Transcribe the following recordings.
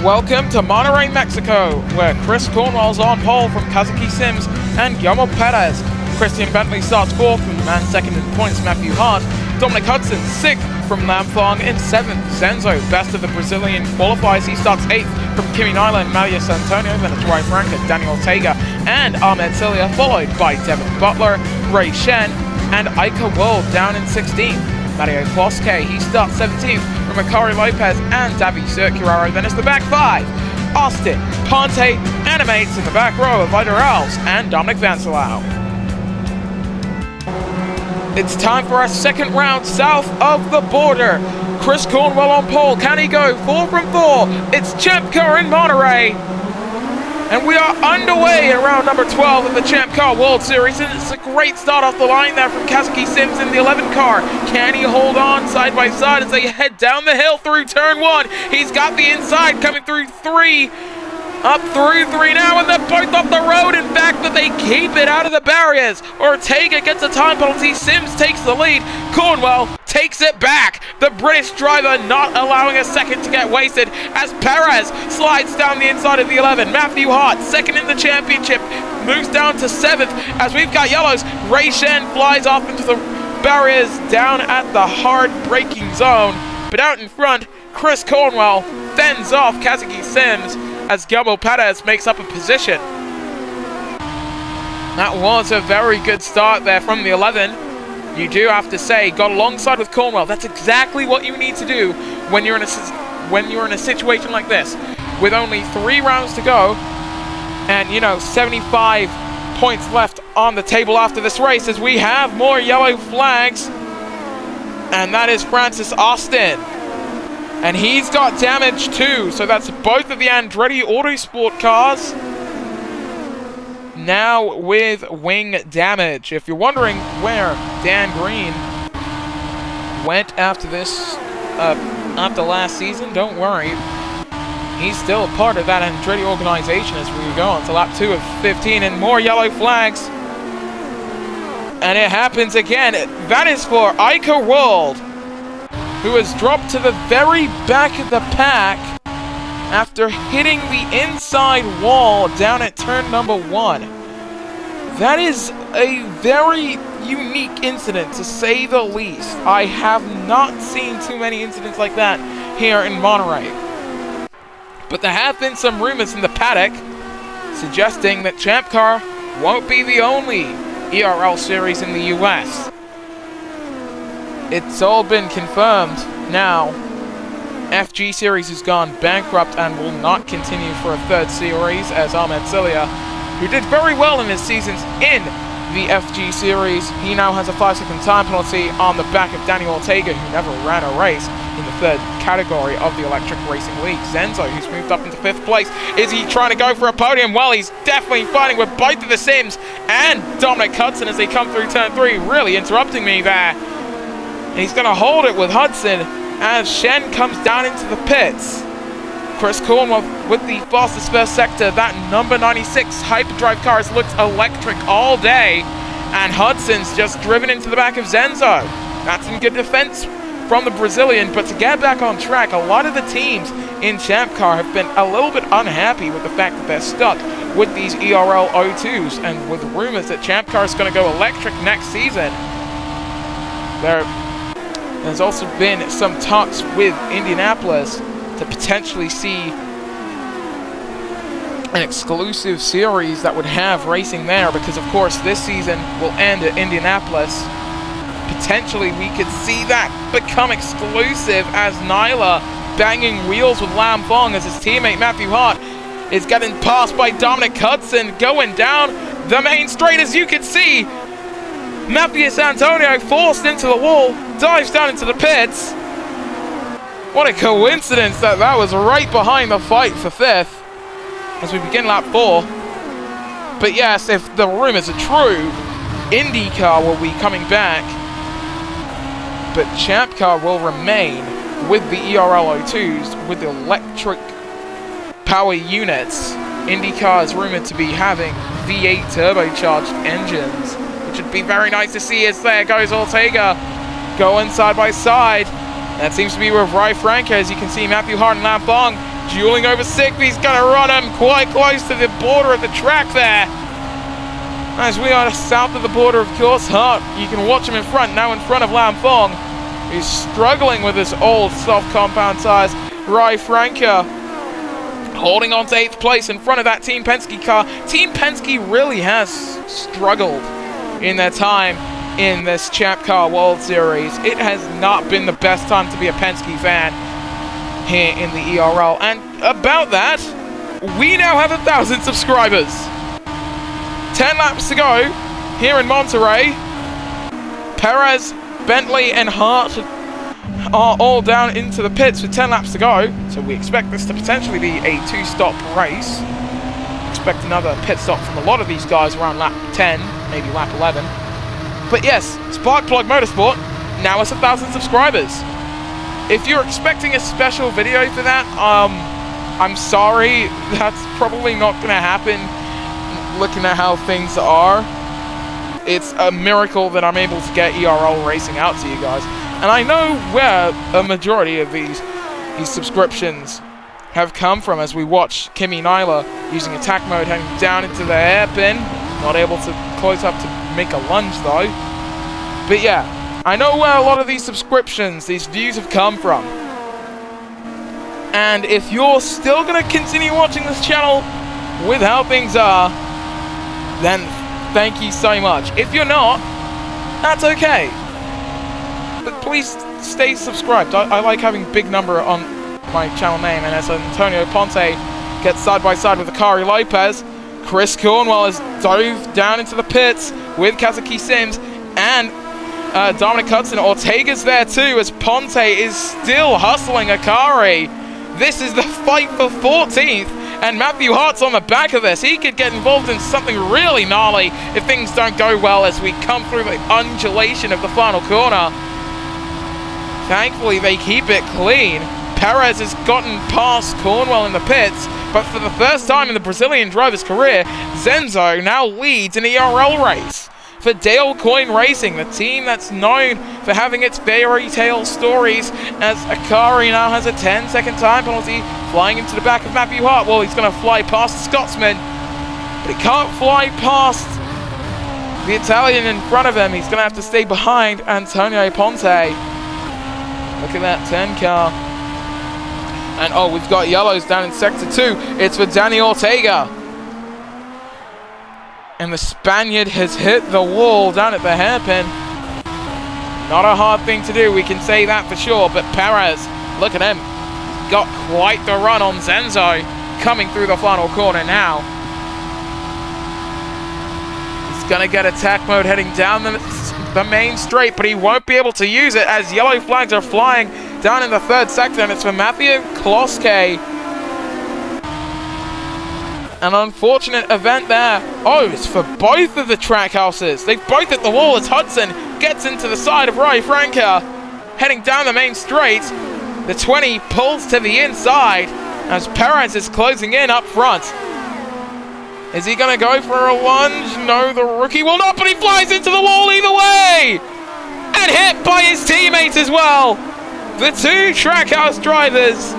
Welcome to Monterrey, Mexico, where Chris Cornwell's on pole from Kazuki Sims and Guillermo Perez. Christian Bentley starts 4th, and man second in points, Matthew Hart. Dominic Hudson 6th from Lam Fong in 7th. Zenzo, best of the Brazilian, qualifies. He starts 8th from Kimi Nyland, Marius Antonio, then it's Rai Franca, Daniel Ortega, and Ahmed Cilia, followed by Devin Butler, Ray Shen, and Ika World down in 16th. Mario Bosque, he starts 17th from Akari Lopez and Davi Circularo. Then it's the back 5. Austin, Ponte, Animates in the back row of ERLs and Dominic Vancelau. It's time for our second round south of the border. Chris Cornwell on pole. Can he go 4 from 4? It's ChampCar in Monterrey. And we are underway in round number 12 of the ChampCar World Series, and it's a great start off the line there from Kazuki Sims in the 11 car. Can he hold on side by side as they head down the hill through turn 1? He's got the inside coming through 3, up through 3 now, and they're both off the road. In fact, but they keep it out of the barriers. Ortega gets a time penalty. Sims takes the lead. Cornwell takes it back. The British driver not allowing a second to get wasted as Perez slides down the inside of the 11. Matthew Hart, second in the championship, moves down to 7th as we've got yellows. Ray Shen flies off into the barriers down at the hard braking zone. But out in front, Chris Cornwell fends off Kazuki Sims as Guillermo Perez makes up a position. That was a very good start there from the 11. You do have to say, got alongside with Cornwell. That's exactly what you need to do when you're in a situation like this, with only 3 rounds to go, and 75 points left on the table after this race. As we have more yellow flags, and that is Francis Austin, and he's got damage too. So that's both of the Andretti Autosport cars now with wing damage. If you're wondering where Dan Green went after this, after last season, don't worry. He's still a part of that Andretti organization as we go on to lap 2 of 15, and more yellow flags. And it happens again. That is for Ika World, who has dropped to the very back of the pack after hitting the inside wall down at turn number 1. That is a very unique incident, to say the least. I have not seen too many incidents like that here in Monterrey. But there have been some rumors in the paddock suggesting that ChampCar won't be the only ERL series in the US. It's all been confirmed now. FG Series has gone bankrupt and will not continue for a 3rd series, as Ahmed Cilia, who did very well in his seasons in the FG Series, he now has a 5-second time penalty on the back of Daniel Ortega, who never ran a race in the 3rd category of the Electric Racing League. Zenzo, who's moved up into 5th place. Is he trying to go for a podium? Well, he's definitely fighting with both of the Sims and Dominic Hudson as they come through turn 3, really interrupting me there. And he's going to hold it with Hudson as Shen comes down into the pits. Chris Cornwell with the fastest first sector. That number 96 Hyperdrive car has looked electric all day, and Hudson's just driven into the back of Zenzo. That's some good defense from the Brazilian, but to get back on track, a lot of the teams in ChampCar have been a little bit unhappy with the fact that they're stuck with these ERL O2s, and with rumors that ChampCar is going to go electric next season. There's also been some talks with Indianapolis to potentially see an exclusive series that would have racing there, because of course this season will end at Indianapolis. Potentially we could see that become exclusive as Nyla banging wheels with Lam Fong as his teammate Matthew Hart is getting passed by Dominic Hudson going down the main straight. As you can see, Marius Antonio forced into the wall, dives down into the pits. What a coincidence that was right behind the fight for 5th as we begin lap 4. But yes, if the rumors are true, IndyCar will be coming back, but ChampCar will remain with the ERL O2s with the electric power units. IndyCar is rumored to be having V8 turbocharged engines, which would be very nice to see as there goes Ortega going side by side. That seems to be with Rai Franca. As you can see, Matthew Hart and Lam Fong dueling over 6th. He's going to run him quite close to the border of the track there. As we are south of the border, of course, Hart, you can watch him in front, now in front of Lam Fong. He's struggling with his old soft compound tires. Rai Franca holding on to 8th place in front of that Team Penske car. Team Penske really has struggled in their time in this ChampCar World Series. It has not been the best time to be a Penske fan here in the ERL. And about that, we now have 1,000 subscribers. 10 laps to go here in Monterrey. Perez, Bentley and Hart are all down into the pits with 10 laps to go. So we expect this to potentially be a 2-stop race. Expect another pit stop from a lot of these guys around lap 10, maybe lap 11. But yes, Sparkplug Motorsport now has 1,000 subscribers. If you're expecting a special video for that, I'm sorry, that's probably not going to happen. Looking at how things are, it's a miracle that I'm able to get ERL racing out to you guys. And I know where a majority of these subscriptions have come from, as we watch Kimi Nyla using attack mode heading down into the hairpin. Not able to close up to make a lunge though. But yeah, I know where a lot of these subscriptions, these views have come from. And if you're still going to continue watching this channel with how things are, then thank you so much. If you're not, that's okay. But please stay subscribed. I like having big number on my channel name. And as Antonio Ponte gets side by side with Akari Lopez, Chris Cornwell has dove down into the pits with Kazuki Sims and Dominic Hudson. Ortega's there too, as Ponte is still hustling Akari. This is the fight for 14th. And Matthew Hart's on the back of this. He could get involved in something really gnarly if things don't go well as we come through the undulation of the final corner. Thankfully, they keep it clean. Perez has gotten past Cornwell in the pits, but for the first time in the Brazilian driver's career, Zenzo now leads an ERL race. For Dale Coyne Racing, the team that's known for having its fairy tale stories, as Akari now has a 10-second time penalty, flying into the back of Matthew Hart. Well, he's going to fly past the Scotsman, but he can't fly past the Italian in front of him. He's going to have to stay behind Antonio Ponte. Look at that 10 car. And oh, we've got yellows down in Sector 2. It's for Danny Ortega. And the Spaniard has hit the wall down at the hairpin. Not a hard thing to do, we can say that for sure. But Perez, look at him. Got quite the run on Zenzo. Coming through the final corner now. He's going to get attack mode heading down the main straight, but he won't be able to use it as yellow flags are flying down in the 3rd sector. And it's for Matthew Kloske. An unfortunate event there. Oh, it's for both of the track houses. They've both hit the wall as Hudson gets into the side of Rai Franca. Heading down the main straight. The 20 pulls to the inside as Perez is closing in up front. Is he going to go for a lunge? No, the rookie will not, but he flies into the wall either way. And hit by his teammates as well. The two trackhouse drivers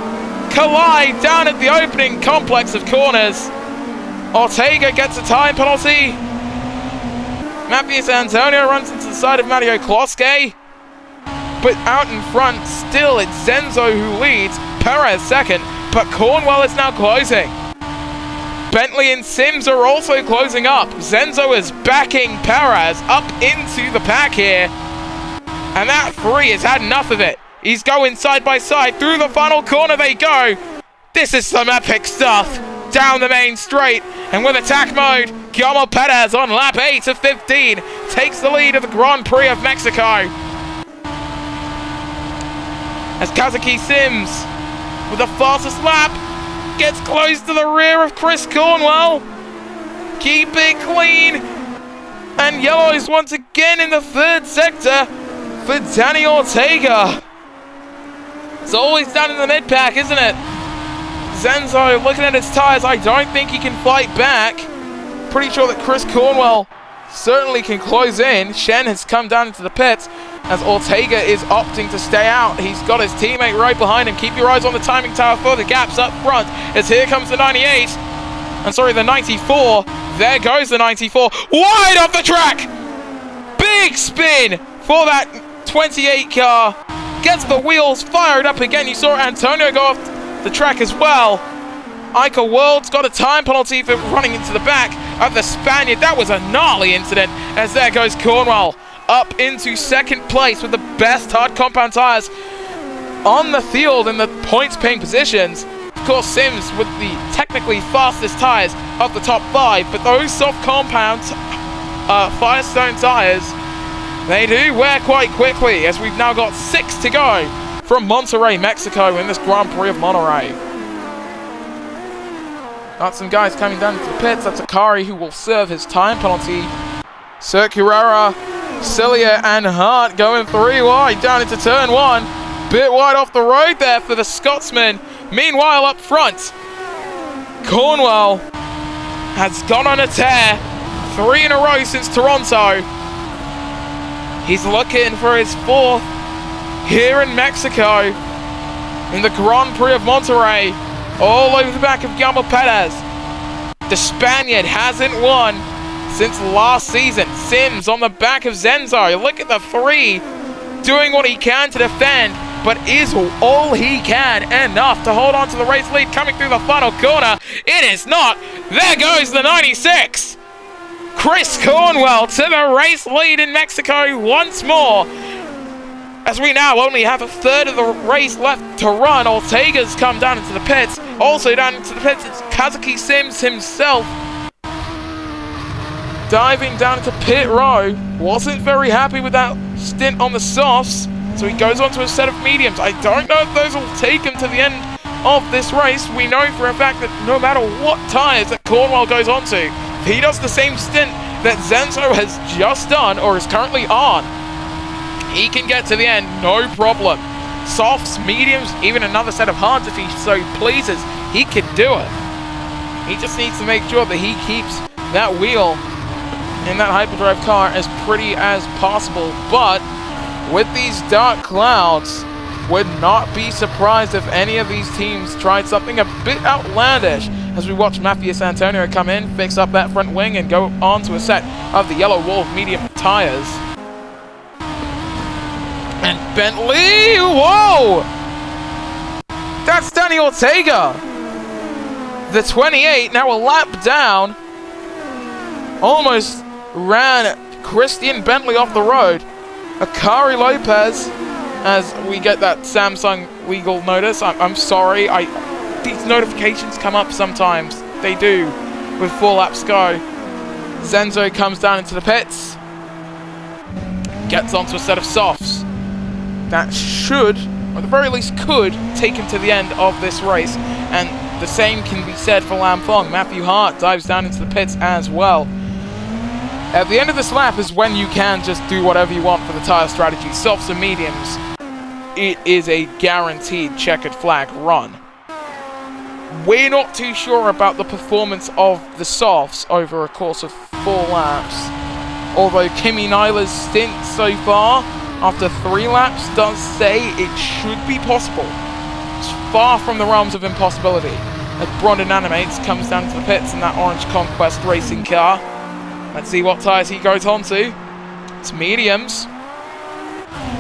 collide down at the opening complex of corners. Ortega gets a time penalty. Matthew Antonio runs into the side of Mario Kloske. But out in front, still it's Zenzo who leads. Perez second, but Cornwell is now closing. Bentley and Sims are also closing up. Zenzo is backing Perez up into the pack here. And that 3 has had enough of it. He's going side by side. Through the final corner they go. This is some epic stuff. Down the main straight. And with attack mode, Guillermo Perez on lap 8 of 15 takes the lead of the Grand Prix of Mexico. As Kazuki Sims, with the fastest lap, gets close to the rear of Chris Cornwell. Keep it clean. And yellows once again in the 3rd sector for Danny Ortega. It's always down in the mid-pack, isn't it? Zenzo looking at his tyres. I don't think he can fight back. Pretty sure that Chris Cornwell certainly can close in. Shen has come down into the pits. as Ortega is opting to stay out. He's got his teammate right behind him. Keep your eyes on the timing tower for the gaps up front, as here comes the 98. I'm sorry, the 94. There goes the 94. Wide off the track! Big spin for that 28 car. Gets the wheels fired up again. You saw Antonio go off the track as well. Ica World's got a time penalty for running into the back of the Spaniard. That was a gnarly incident, as there goes Cornwell up into second place with the best hard compound tires on the field in the points paying positions. Of course, Sims with the technically fastest tires of the top 5, but those soft compound Firestone tires, they do wear quite quickly, as we've now got 6 to go from Monterrey, Mexico in this Grand Prix of Monterrey. Got some guys coming down into the pits. That's Akari who will serve his time penalty. Circurera, Cilia and Hart going 3 wide down into turn 1. Bit wide off the road there for the Scotsman. Meanwhile up front, Cornwell has gone on a tear. 3 in a row since Toronto. He's looking for his 4th here in Mexico in the Grand Prix of Monterrey. All over the back of Guillermo Perez. The Spaniard hasn't won since last season. Sims on the back of Zenzo. Look at the 3 doing what he can to defend, but is all he can enough to hold on to the race lead coming through the final corner? It is not. There goes the 96. Chris Cornwell to the race lead in Mexico once more. As we now only have a third of the race left to run. Ortega's come down into the pits. Also down into the pits, it's Kazuki Sims himself. Diving down into pit row. Wasn't very happy with that stint on the softs, so he goes on to a set of mediums. I don't know if those will take him to the end of this race. We know for a fact that no matter what tyres that Cornwell goes on to, if he does the same stint that Zenzo has just done or is currently on, he can get to the end, no problem. Softs, mediums, even another set of hards if he so pleases, he can do it. He just needs to make sure that he keeps that wheel in that hyperdrive car as pretty as possible. But with these dark clouds, would not be surprised if any of these teams tried something a bit outlandish, as we watch Matthias Antonio come in, fix up that front wing, and go on to a set of the Yellow Wolf medium tires. And Bentley, whoa! That's Danny Ortega. The 28, now a lap down, almost ran Christian Bentley off the road. Akari Lopez, as we get that Samsung legal notice. I'm sorry, these notifications come up sometimes. They do, with 4 laps go. Zenzo comes down into the pits, gets onto a set of softs. That should, or at the very least could, take him to the end of this race. And the same can be said for Lam Fong. Matthew Hart dives down into the pits as well. At the end of this lap is when you can just do whatever you want for the tire strategy. Softs and mediums, it is a guaranteed checkered flag run. We're not too sure about the performance of the softs over a course of 4 laps. Although Kimi Nyla's stint so far, after 3 laps, does say it should be possible. It's far from the realms of impossibility. As Brondon Animates comes down to the pits in that orange Conquest racing car. Let's see what tyres he goes on to. It's mediums.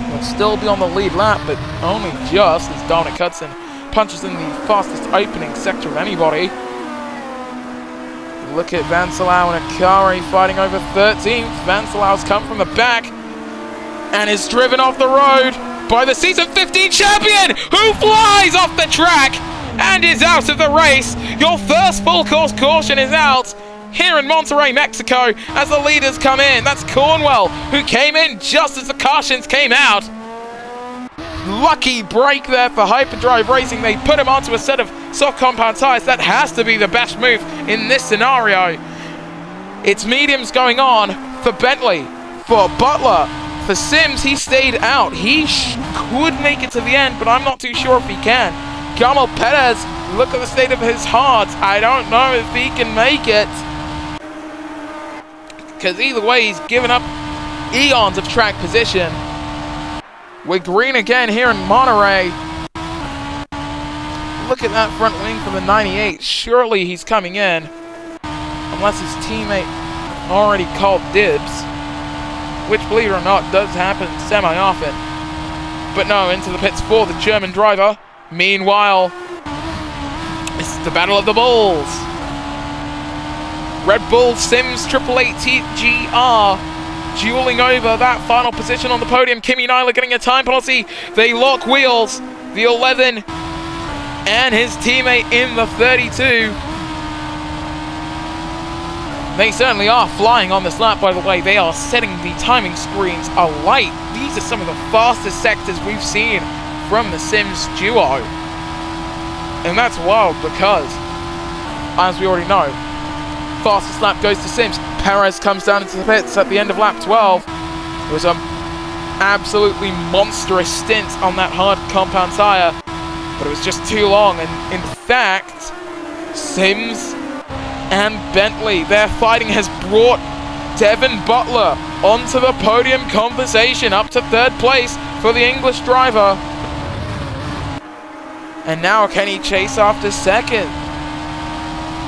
He'll still be on the lead lap, but only just as Dominic Hudson punches in the fastest opening sector of anybody. Look at Vansalau and Akari fighting over 13th. Vansalau's come from the back and is driven off the road by the season 15 champion, who flies off the track and is out of the race. Your first full course caution is out here in Monterrey, Mexico, as the leaders come in. That's Cornwell, who came in just as the cautions came out. Lucky break there for Hyperdrive Racing. They put him onto a set of soft compound tires. That has to be the best move in this scenario. It's mediums going on for Bentley, for Butler. For Sims, he stayed out. He could make it to the end, but I'm not too sure if he can. Guillermo Perez, look at the state of his hards. I don't know if he can make it, because either way, he's given up eons of track position. We're green again here in Monterrey. Look at that front wing for the 98. Surely he's coming in. Unless his teammate already called dibs. Which, believe it or not, does happen semi-often. But no, into the pits for the German driver. Meanwhile, it's the Battle of the Bulls. Red Bull Sims 888 TGR dueling over that final position on the podium. Kimi Nyla getting a time penalty. They lock wheels. The 11 and his teammate in the 32. They certainly are flying on this lap, by the way. They are setting the timing screens alight. These are some of the fastest sectors we've seen from the Sims duo. And that's wild because, as we already know, fastest lap goes to Sims. Perez comes down into the pits at the end of lap 12. It was an absolutely monstrous stint on that hard compound tire, but it was just too long. And in fact, Sims and Bentley, their fighting has brought Devin Butler onto the podium conversation, up to third place for the English driver. And now can he chase after second?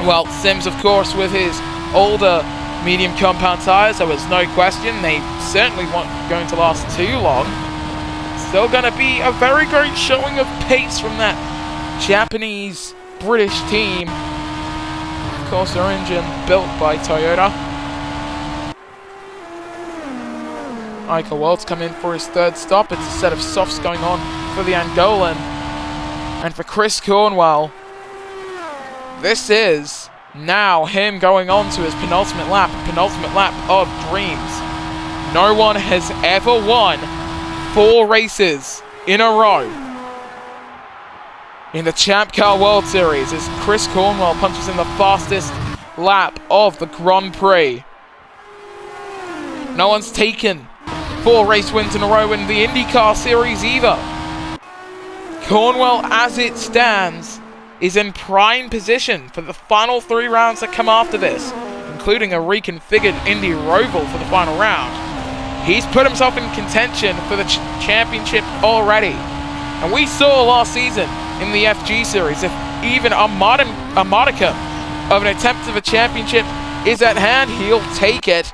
Well, Sims, of course, with his older medium compound tires, there was no question. They certainly weren't going to last too long. Still going to be a very great showing of pace from that Japanese-British team. Of course, their engine built by Toyota. Ika Welt's come in for his third stop. It's a set of softs going on for the Angolan. And for Chris Cornwell, this is now him going on to his penultimate lap of dreams. No one has ever won 4 races in a row in the ChampCar World Series as Chris Cornwell punches in the fastest lap of the Grand Prix. No one's taken 4 race wins in a row in the IndyCar Series either. Cornwell, as it stands, is in prime position for the final 3 rounds that come after this, including a reconfigured Indy Roval for the final round. He's put himself in contention for the championship already. And we saw last season in the FG Series, if even a modicum of an attempt of a championship is at hand, he'll take it.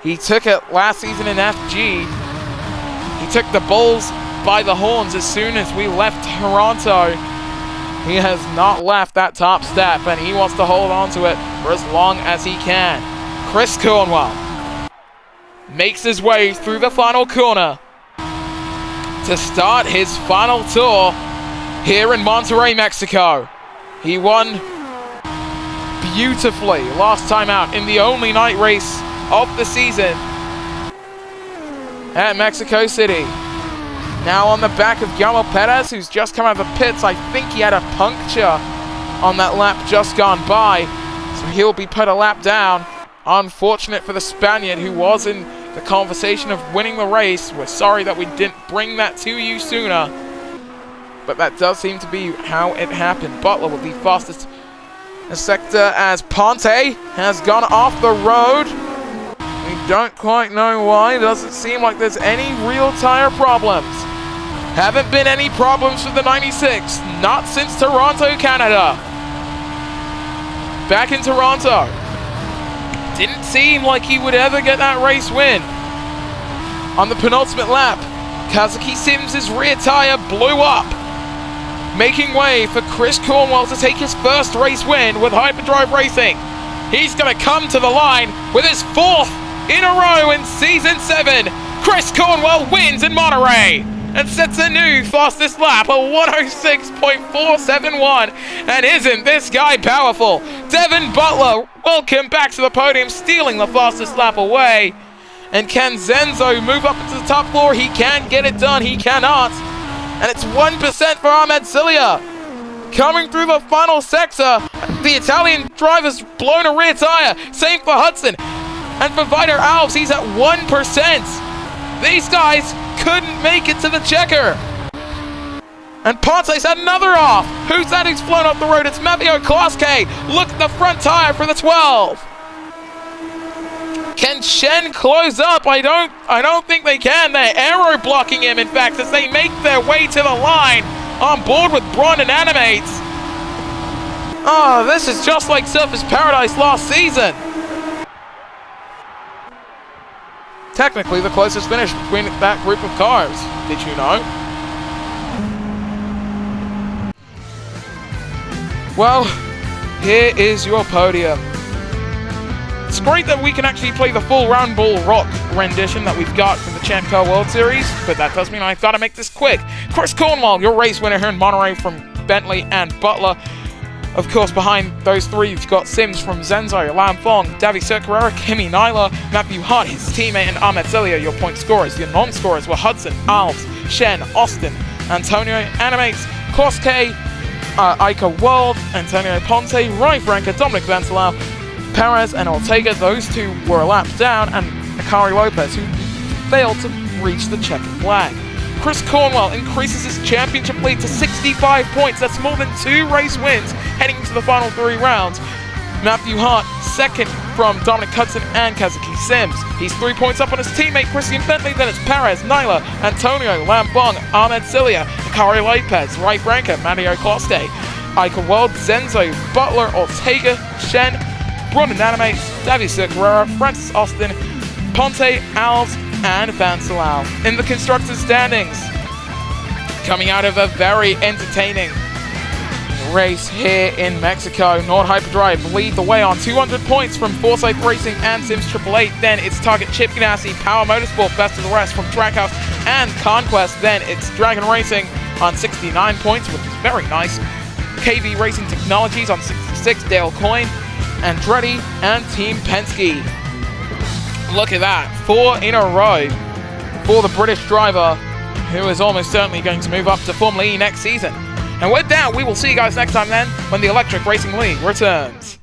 He took it last season in FG. He took the Bulls by the horns as soon as we left Toronto. He has not left that top step, and he wants to hold on to it for as long as he can. Chris Cornwell makes his way through the final corner to start his final tour here in Monterrey, Mexico. He won beautifully last time out in the only night race of the season at Mexico City. Now on the back of Guillermo Perez, who's just come out of the pits. I think he had a puncture on that lap just gone by, so he'll be put a lap down. Unfortunate for the Spaniard, who was in the conversation of winning the race. We're sorry that we didn't bring that to you sooner, but that does seem to be how it happened. Butler will be fastest in the sector as Ponte has gone off the road. We don't quite know why. It doesn't seem like there's any real tire problems. Haven't been any problems for the 96, not since Toronto, Canada. Back in Toronto, didn't seem like he would ever get that race win. On the penultimate lap, Kazuki Sims' rear tire blew up, making way for Chris Cornwell to take his first race win with Hyperdrive Racing. He's going to come to the line with his 4th in a row in Season 7. Chris Cornwell wins in Monterrey and sets a new fastest lap of 106.471. And isn't this guy powerful? Devin Butler, welcome back to the podium, stealing the fastest lap away. And can Zenzo move up into the top floor? He can't get it done. He cannot. And it's 1% for Ahmed Cilia. Coming through the final sector, the Italian driver's blown a rear tire. Same for Hudson. And for Vider Alves, he's at 1%. These guys couldn't make it to the checker. And Ponte's had another off. Who's that who's flown off the road? It's Matteo Kloske. Look at the front tire for the 12. Can Shen close up? I don't think they can. They're aero blocking him, in fact, as they make their way to the line on board with Braun and Animates. Oh, this is just like Surface Paradise last season. Technically the closest finish between that group of cars. Did you know? Well, here is your podium. It's great that we can actually play the full Round Ball Rock rendition that we've got from the ChampCar World Series, but that does mean I've got to make this quick. Chris Cornwall, your race winner here in Monterrey from Bentley and Butler. Of course, behind those three, you've got Sims from Zenzo, Lam Fong, Davi Circarera, Kimi Nyla, Matthew Hart, his teammate, and Ahmed Celia, your point scorers. Your non-scorers were Hudson, Alves, Shen, Austin, Antonio, Animates, Klaus K, Ica World, Antonio Ponte, Rai Franca, Dominic Vancelao, Perez, and Ortega. Those two were a lap down, and Akari Lopez, who failed to reach the checkered flag. Chris Cornwell increases his championship lead to 65 points. That's more than 2 race wins heading into the final 3 rounds. Matthew Hart, second from Dominic Hudson and Kazuki Sims. He's 3 points up on his teammate Christian Bentley. Then it's Perez, Nyla, Antonio, Lambong, Ahmed Celia, Akari Lopez, Rai Franca, Mario Coste, Ica World, Zenzo, Butler, Ortega, Shen, Braun and Animates, Davi Circarera, Francis Austin, Ponte, Alves, and Vancelao. In the constructors' standings, coming out of a very entertaining race here in Mexico, Nord Hyperdrive lead the way on 200 points from Forsyth Racing and Sims 888. Then it's Target Chip Ganassi, Power Motorsport, Best of the Rest from Trackhouse and Conquest. Then it's Dragon Racing on 69 points, which is very nice. KV Racing Technologies on 66, Dale Coyne, Andretti, and Team Penske. Look at that, 4 in a row for the British driver, who is almost certainly going to move up to Formula E next season. And with that, we will see you guys next time then, when the Electric Racing League returns.